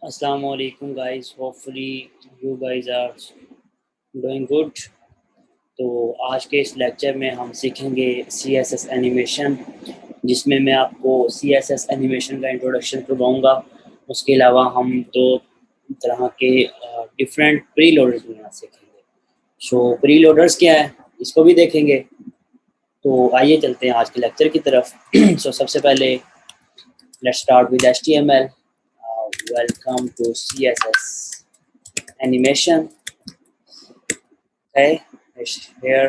Assalamu alaikum guys. Hopefully you guys are doing good. तो आज के इस लेक्चर में हम सीखेंगे CSS एनिमेशन, जिसमें मैं आपको CSS एनिमेशन का इंट्रोडक्शन करवाऊंगा। उसके अलावा हम दो तरह के डिफरेंट प्री लोडर्स बनाना सीखेंगे। प्री लोडर्स क्या है इसको भी देखेंगे। तो आइए चलते हैं आज के लेक्चर की तरफ। सबसे पहले let's start with HTML. Welcome to CSS animation. है here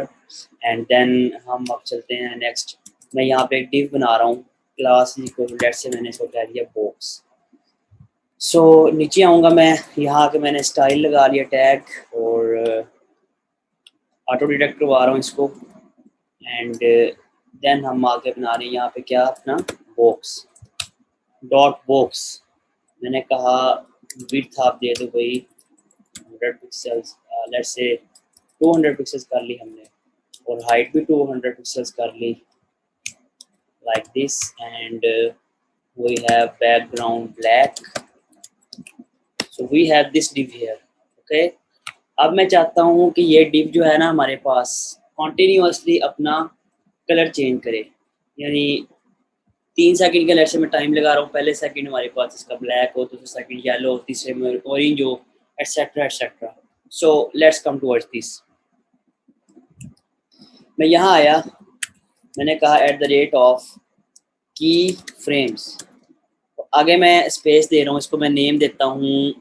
and then हम अब चलते हैं नेक्स्ट। मैं यहाँ पे एक div बना रहा हूँ, क्लास इक्वल लेट्स से मैंने इसको कह दिया बॉक्स। नीचे आऊँगा मैं, यहाँ आके मैंने स्टाइल लगा लिया टैग और ऑटो डिटेक्ट करवा रहा हूँ इसको। एंड देन हम आके बना रहे हैं यहाँ पे क्या अपना बॉक्स डॉट बॉक्स। मैंने कहा विड्थ आप दे दो भाई 100 पिक्सल्स, लेट्स से 200 पिक्सल्स कर ली हमने, और हाइट भी 200 पिक्सल्स कर ली like this. And we have background black, so we have this div here. Okay, अब मैं चाहता हूँ कि ये डिव जो है ना हमारे पास कॉन्टिन्यूसली अपना कलर चेंज करे, यानी 3 सेकंड के लेट से मैं टाइम लगा रहा हूँ। पहले सेकंड हमारे पास इसका ब्लैक हो, दूसरे सेकंड येलो, तीसरे में ऑरेंज हो, etcetera etcetera. So let's come towards this. मैं यहाँ आया, मैंने कहा eight the rate of key frames, आगे मैं स्पेस दे रहा हूँ, इसको मैं नेम देता हूँ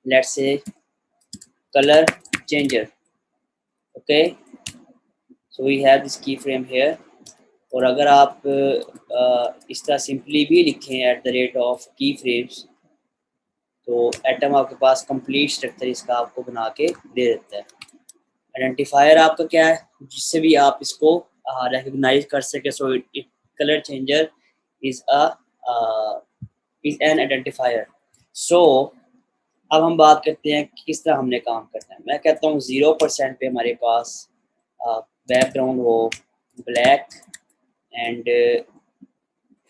let's say colour changer. Okay, so we have this key frame here. और अगर आप इस तरह सिंपली भी लिखें at the rate of key frames, तो एटम आपके पास कंप्लीट स्ट्रक्चर इसका आपको बना के दे देता है। आइडेंटिफायर आपका क्या है, जिससे भी आप इसको रिकग्नाइज कर सके। So it colour changer is an identifier. So अब हम बात करते हैं कि किस तरह हमने काम करना है। मैं कहता हूँ 0% पे हमारे पास बैकग्राउंड हो ब्लैक, एंड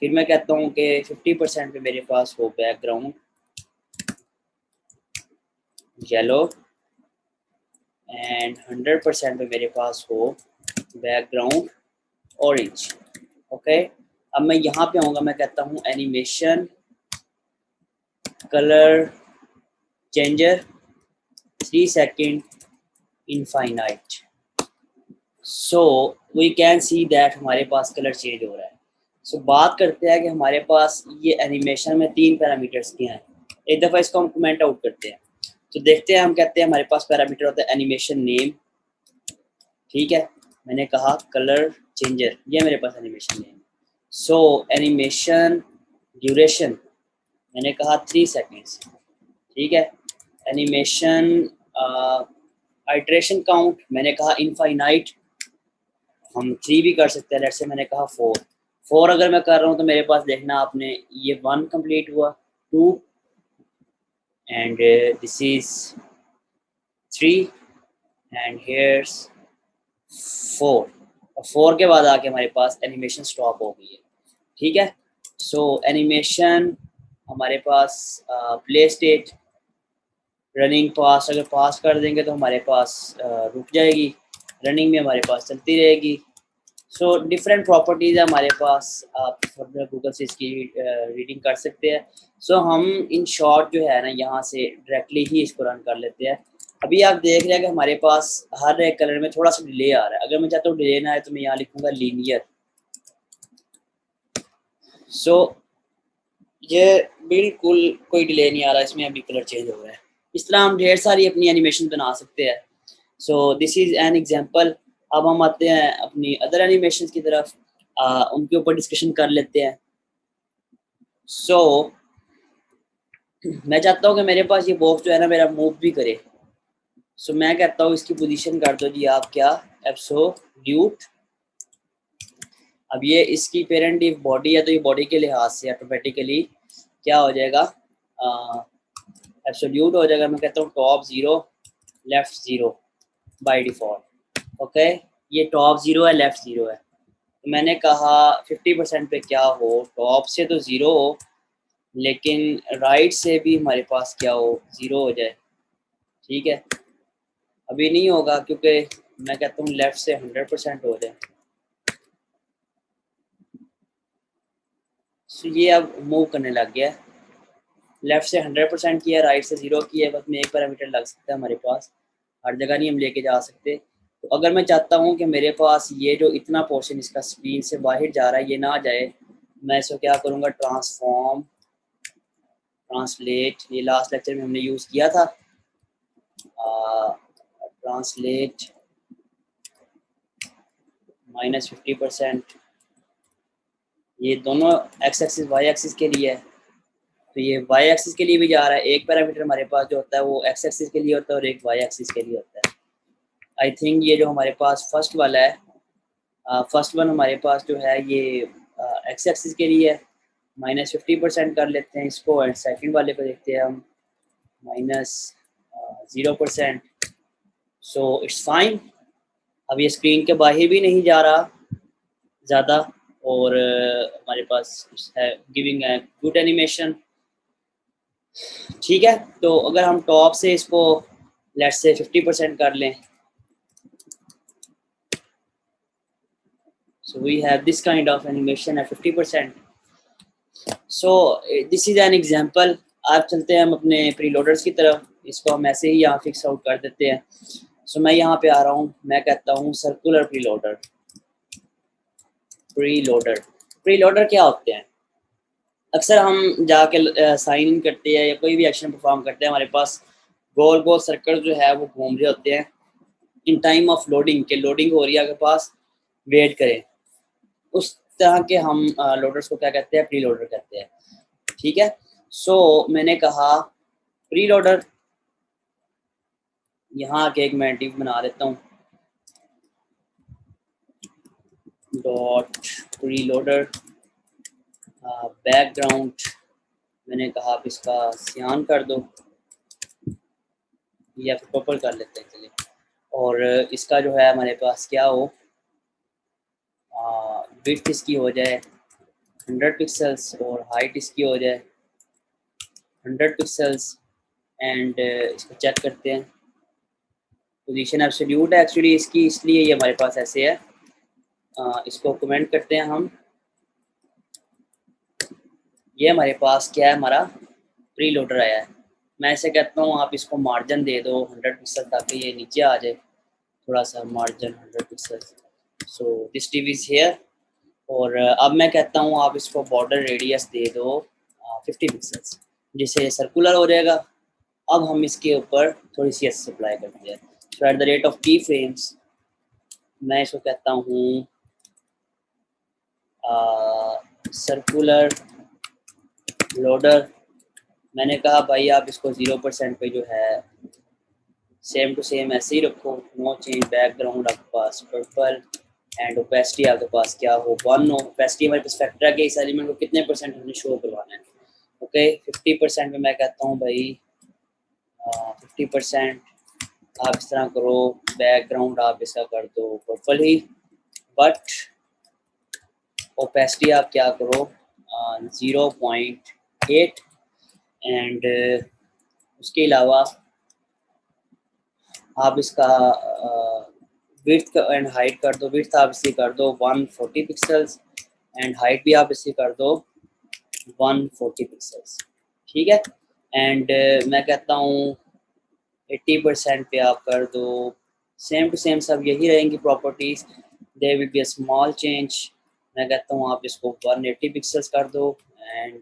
फिर मैं कहता हूँ कि 50% पे मेरे पास हो बैकग्राउंड येलो, एंड 100% पे मेरे पास हो बैकग्राउंड ऑरेंज। ओके, अब मैं यहाँ पे आऊँगा, मैं कहता हूँ animation colour changer 3 second infinite. So we can see that हमारे पास कलर चेंज हो रहा है। बात करते हैं कि हमारे पास ये एनिमेशन में 3 पैरामीटर्स क्या हैं। एक दफ़ा इसको हम कमेंट आउट करते हैं, तो देखते हैं। हम कहते हैं हमारे पास पैरामीटर होता है एनिमेशन नेम, ठीक है। मैंने कहा कलर चेंजर, ये मेरे पास एनिमेशन नेम। सो एनिमेशन ड्यूरेशन मैंने कहा 3 सेकेंड्स, ठीक है। एनिमेशन आइट्रेशन काउंट मैंने कहा इनफाइनाइट, हम 3 भी कर सकते हैं, लेट्स से मैंने कहा 4 अगर मैं कर रहा हूँ तो मेरे पास देखना आपने ये 1 कंप्लीट हुआ, 2 and this is 3 and hairs 4। और 4 के बाद आके हमारे पास एनिमेशन स्टॉप हो गई है, ठीक है। एनिमेशन हमारे पास प्ले स्टेट रनिंग पास, अगर पास कर देंगे तो हमारे पास रुक जाएगी, रनिंग में हमारे पास चलती रहेगी। डिफरेंट प्रॉपर्टीज़ है हमारे पास, आप फर्दर गूगल से इसकी रीडिंग कर सकते हैं। हम इन शॉर्ट जो है ना यहाँ से डायरेक्टली ही इसको रन कर लेते हैं। अभी आप देख रहे हैं कि हमारे पास हर एक कलर में थोड़ा सा डिले आ रहा है। अगर मैं चाहता हूँ डिले ना आए तो मैं यहाँ लिखूँगा लीनियर। ये बिल्कुल कोई डिले नहीं आ रहा, इसमें अभी कलर चेंज हो रहा है। इस तरह हम ढेर सारी अपनी एनिमेशन बना सकते हैं। This is an example. अब हम आते हैं अपनी अदर एनिमेशन की तरफ, उनके ऊपर डिस्कशन कर लेते हैं। मैं चाहता हूँ कि मेरे पास ये बॉक्स जो है ना मेरा मूव भी करे। मैं कहता हूँ इसकी पोजीशन कर दो जी आप क्या, एब्सोल्यूट। अब ये इसकी पेरेंट डिव बॉडी है, तो ये बॉडी के लिहाज से ऑटोमेटिकली क्या हो जाएगा, एब्सोल्यूट हो जाएगा। मैं कहता हूँ top 0 left 0 by default. Okay, ये टॉप 0 है, लेफ्ट 0 है। तो मैंने कहा 50% पे क्या हो, टॉप से तो 0 हो, लेकिन राइट से भी हमारे पास क्या हो, 0 हो जाए। ठीक है, अभी नहीं होगा क्योंकि मैं कहता हूँ लेफ़्ट से 100% हो जाए। सो ये अब मूव करने लग गया है। लेफ़्ट से 100% किया, राइट से 0 किया, बस में एक पैरामीटर लग सकता है हमारे पास, हर जगह नहीं हम लेके जा सकते। तो अगर मैं चाहता हूँ कि मेरे पास ये जो इतना पोर्शन इसका स्क्रीन से बाहर जा रहा है ये ना जाए, मैं इसको क्या करूँगा, ट्रांसफॉर्म ट्रांसलेट, ये लास्ट लेक्चर में हमने यूज़ किया था, ट्रांसलेट -50%। ये दोनों एक्स एक्सिस वाई एक्सिस के लिए है, तो ये वाई एक्सिस के लिए भी जा रहा है। एक पैरामीटर हमारे पास जो होता है वो एक्स एक्सिस के लिए होता है और एक वाई एक्सिस के लिए होता है। आई थिंक ये जो हमारे पास फर्स्ट वाला है, फर्स्ट वन हमारे पास जो है ये एक्स एक्सिस के लिए है। -50% कर लेते हैं इसको, एंड सेकंड वाले को देखते हैं हम -0%। So it's fine. अब ये स्क्रीन के बाहर भी नहीं जा रहा ज़्यादा, और हमारे पास है गिविंग ए गुड एनिमेशन। ठीक है, तो अगर हम टॉप से इसको लेट्स से 50% कर लें, so we have this kind of animation at 50%. so this is an example। आप चलते हैं हम अपने प्रीलोडर्स की तरफ, इसको हम ऐसे ही यहाँ फिक्स आउट कर देते हैं। सो मैं यहाँ पे आ रहा हूँ, मैं कहता हूँ सर्कुलर प्रीलोडर। प्रीलोडर प्रीलोडर क्या होते हैं? अक्सर हम जाके साइन इन करते हैं या कोई भी एक्शन परफॉर्म करते हैं, हमारे पास गोल गोल सर्कल जो है वो घूम रहे होते हैं इन टाइम ऑफ लोडिंग, के लोडिंग हो रही है आपके पास, वेट करें। उस तरह के हम लोडर्स को क्या कहते हैं, प्री लोडर कहते हैं। ठीक है, सो मैंने कहा प्री लोडर, यहाँ आके एक मैं डिव बना देता हूँ, डॉट प्री लोडर बैकग्राउंड, मैंने कहा आप इसका सियान कर दो या फिर पर्पल कर लेते हैं चलिए, और इसका जो है हमारे पास क्या हो, विड्थ इसकी हो जाए 100 पिक्सल्स और हाइट इसकी हो जाए 100 पिक्सल्स। एंड इसको चेक करते हैं, पोजीशन एब्सोल्यूट है एक्चुअली इसकी, इसलिए ये हमारे पास ऐसे है। इसको कमेंट करते हैं हम, ये हमारे पास क्या है, हमारा प्री लोडर आया है। मैं ऐसे कहता हूँ आप इसको मार्जिन दे दो 100 पिक्सल ताकि ये नीचे आ जाए, थोड़ा सा margin 100 pixel. So this टिव is here, और अब मैं कहता हूँ आप इसको बॉर्डर रेडियस दे दो 50 पिक्सल्स, जिससे सर्कुलर हो जाएगा। अब हम इसके ऊपर थोड़ी सी एस अप्लाई करते हैं। सो at the rate of key frames मैं इसको कहता हूँ सर्कुलर लोडर। मैंने कहा भाई आप इसको 0% पे जो है सेम टू सेम ऐसे ही रखो, नो चेंज। बैकग्राउंड आपके पास पर्पल एंड ओपेसिटी आपके पास क्या हो, 1 हो। ओपेसिटी हमारे पास फैक्टर है कि इस एलिमेंट को कितने परसेंट हमने शो करवाना है। ओके, 50% में मैं कहता हूँ भाई 50% आप इस तरह करो, बैकग्राउंड आप इसका कर दो पर्पल ही, बट ओपेसिटी आप क्या करो 0.8, एंड उसके अलावा आप इसका विड्थ एंड हाइट कर दो। विड्थ आप इसे कर दो 140 पिक्सल्स एंड हाइट भी आप इसे कर दो 140 पिक्सल्स। ठीक है, एंड मैं कहता हूँ 80% पे आप कर दो, सेम टू सेम सब यही रहेंगी properties, there will be a small change. मैं कहता हूँ आप इसको 180 पिक्सल्स कर दो एंड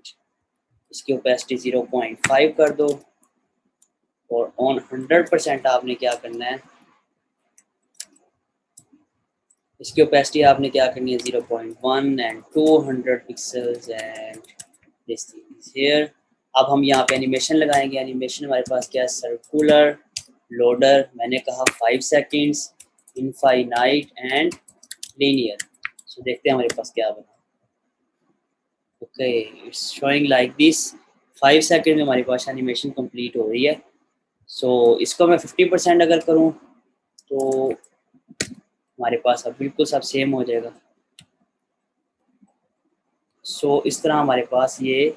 इसकी ओपेसिटी 0.5 कर दो, और ऑन 100% आपने क्या करना है, इसकी ओपेसिटी आपने क्या करनी है 0.1 and 200 pixels, and this is here. अब हम यहाँ पे एनिमेशन लगाएंगे। एनिमेशन हमारे पास क्या है, सर्कुलर लोडर, मैंने कहा 5 सेकेंड्स, इनफाइनाइट एंड लीनियर। सो देखते हैं हमारे पास क्या बना। Okay, it's showing like this, 5 second में हमारे पास एनिमेशन कंप्लीट हो रही है। सो इसको मैं 50% अगर करूँ तो हमारे पास अब बिल्कुल सब सेम हो जाएगा। सो इस तरह हमारे पास ये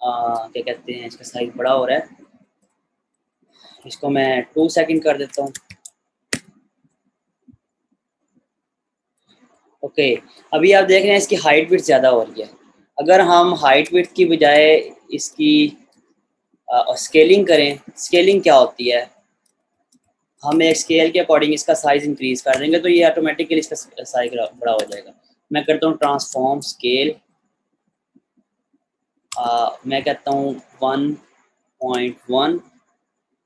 क्या कहते हैं, इसका साइज बड़ा हो रहा है, इसको मैं 2 सेकंड कर देता हूँ। ओके, अभी आप देख रहे हैं इसकी हाइट विड्थ ज़्यादा हो रही है। अगर हम हाइट विड्थ की बजाय इसकी स्केलिंग करें, स्केलिंग क्या होती है, हम एक स्केल के अकॉर्डिंग इसका साइज़ इंक्रीज कर देंगे तो ये ऑटोमेटिकली इसका साइज बड़ा हो जाएगा। मैं करता हूँ ट्रांसफॉर्म स्केल, मैं कहता हूँ 1.1,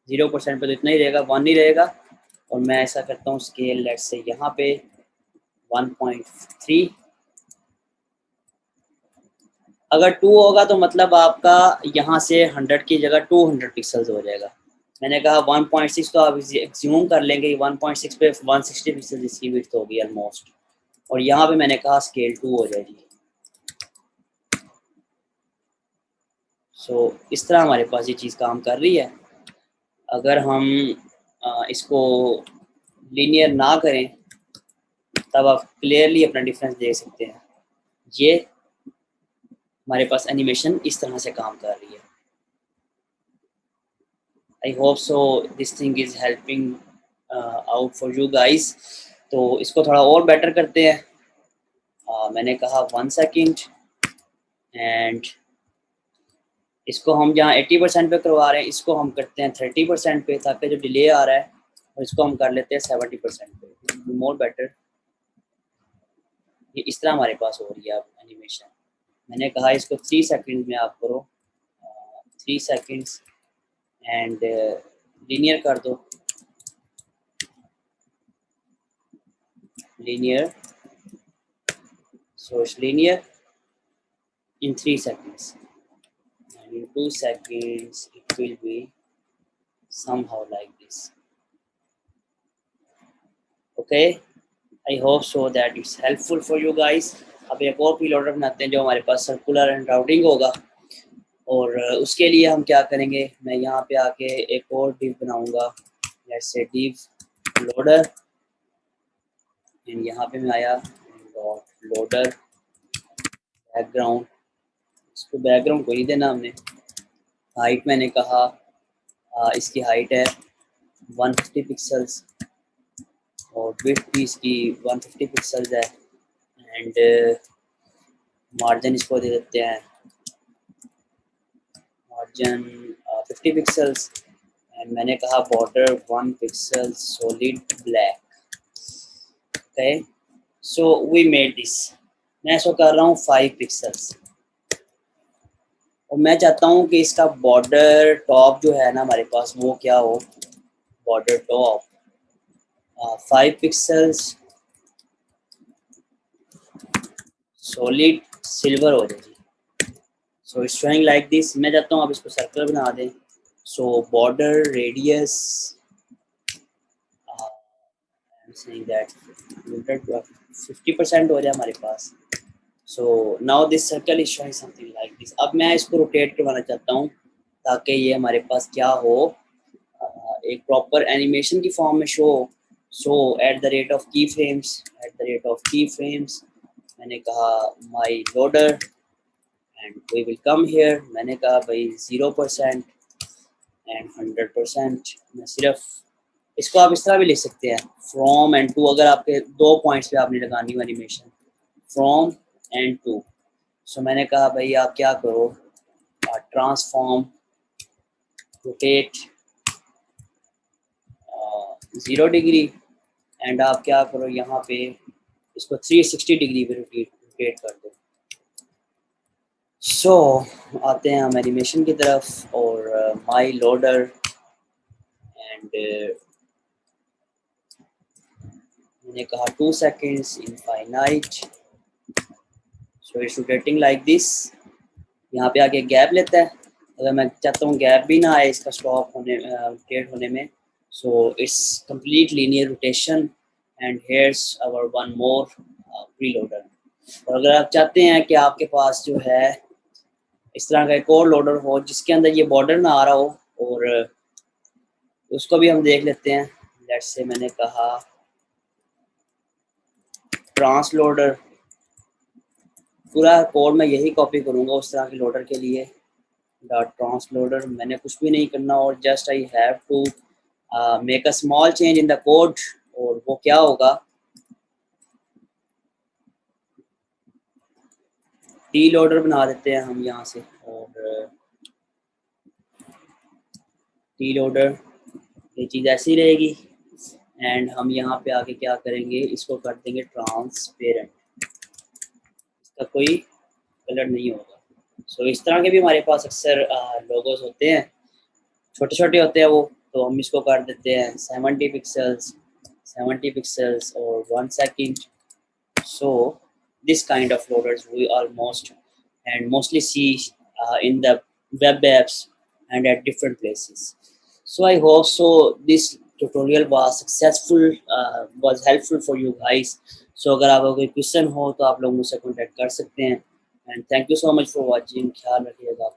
0% पे तो इतना ही रहेगा, 1 ही रहेगा। और मैं ऐसा करता हूँ स्केल लेट से यहाँ पे 1.3। अगर 2 होगा तो मतलब आपका यहाँ से 100 की जगह 200 पिक्सल्स हो जाएगा। मैंने कहा 1.6 तो आप एज्यूम कर लेंगे 1.6 पे 160 पिक्सल इसकी विड्थ होगी ऑलमोस्ट। और यहाँ पे मैंने कहा स्केल 2 हो जाएगी। सो इस तरह हमारे पास ये चीज़ काम कर रही है। अगर हम इसको लीनियर ना करें तब आप क्लियरली अपना डिफरेंस देख सकते हैं। ये हमारे पास एनिमेशन इस तरह से काम कर रही है। I hope so this thing is helping out for you guys. तो इसको थोड़ा और बेटर करते हैं। मैंने कहा 1 सेकंड एंड इसको हम जहाँ 80% पे करवा रहे हैं इसको हम करते हैं 30% पे, ताकि जो डिले आ रहा है और इसको हम कर लेते हैं 70% पे, मोर बेटर। ये इस तरह हमारे पास हो रही है अब एनिमेशन। मैंने कहा इसको 3 सेकंड में आप करो, 3 सेकंड्स एंड लीनियर कर दो, linear, so it's linear in 3 seconds and in 2 seconds it will be somehow like this. Okay, I hope so that it's helpful for you guys. अब एक और प्रीलोडर बनाते हैं जो हमारे पास सर्कुलर एंड राउटिंग होगा। और उसके लिए हम क्या करेंगे, मैं यहाँ पे आके एक और डिव बनाऊंगा, जैसे डिव लोडर एंड यहाँ पे मैं आया डॉट लोडर बैकग्राउंड। इसको बैकग्राउंड को नहीं देना हमने। हाइट मैंने कहा इसकी हाइट है 150 पिक्सल्स और विड्थ भी इसकी 150 पिक्सल्स है। एंड मार्जिन इसको दे देते हैं मार्जिन 50 पिक्सल्स। एंड मैंने कहा border 1 pixel solid black. Okay, so we made this. मैं इसको कर रहा हूँ 5 पिक्सल्स और मैं चाहता हूँ कि इसका बॉर्डर टॉप जो है ना हमारे पास वो क्या हो, border top 5 pixels solid silver हो जाएगी। So it's showing like this. मैं चाहता हूँ आप इसको सर्कल बना दें। So border radius saying that 50% हो जाए हमारे पास। So now this circle is showing something like this. अब मैं इसको रोटेट करवाना चाहता हूँ ताकि ये हमारे पास क्या हो, एक प्रॉपर एनिमेशन की फॉर्म में show. So at the rate of key frames, at the rate of key frames मैंने कहा my loader and we will come here. मैंने कहा भाई 0% एंड 100%। मैं सिर्फ इसको आप इस तरह भी लिख सकते हैं फ्रॉम एंड टू। अगर आपके 2 पॉइंट्स पे आपने लगानी हो एनिमेशन फ्रॉम एंड टू। सो मैंने कहा भाई आप क्या करो, ट्रांसफॉर्म रोटेट 0 डिग्री एंड आप क्या करो यहाँ पे इसको 360 डिग्री पे रोटेट कर दो। सो आते हैं हम एनिमेशन की तरफ और माई लोडर एंड मैंने कहा 2 seconds infinite. So it's rotating like this. यहाँ पे आके गैप लेता है। अगर मैं चाहता हूँ गैप भी ना आए इसका स्टॉप होने रोटेट होने में। So it's complete linear rotation and hairs hour one more preloader. और अगर आप चाहते हैं कि आपके पास जो है इस तरह का एक और लोडर हो जिसके अंदर ये बॉर्डर ना आ रहा हो, और उसको भी हम देख लेते हैं। लेट्स से मैंने कहा ट्रांस लोडर, पूरा कोड मैं यही कॉपी करूँगा उस तरह के लोडर के लिए। डॉट ट्रांसलोडर, मैंने कुछ भी नहीं करना और just I have to make a small change in the code. और वो क्या होगा, टी लोडर बना देते हैं हम यहाँ से। और टी लोडर ये चीज़ ऐसी रहेगी। एंड हम यहाँ पे आके क्या करेंगे, इसको कर देंगे ट्रांसपेरेंट, इसका कोई कलर नहीं होगा। सो इस तरह के भी हमारे पास अक्सर लोगोस होते हैं, छोटे छोटे होते हैं वो, तो हम इसको कर देते हैं 70 पिक्सल्स और 1 second. So this kind of loaders we almost and mostly see in the web apps and at different places. So I hope so this tutorial was successful, was helpful for you guys. So अगर आपको कोई question हो तो आप लोग मुझसे contact कर सकते हैं। And thank you so much for watching. ख्याल रखिएगा।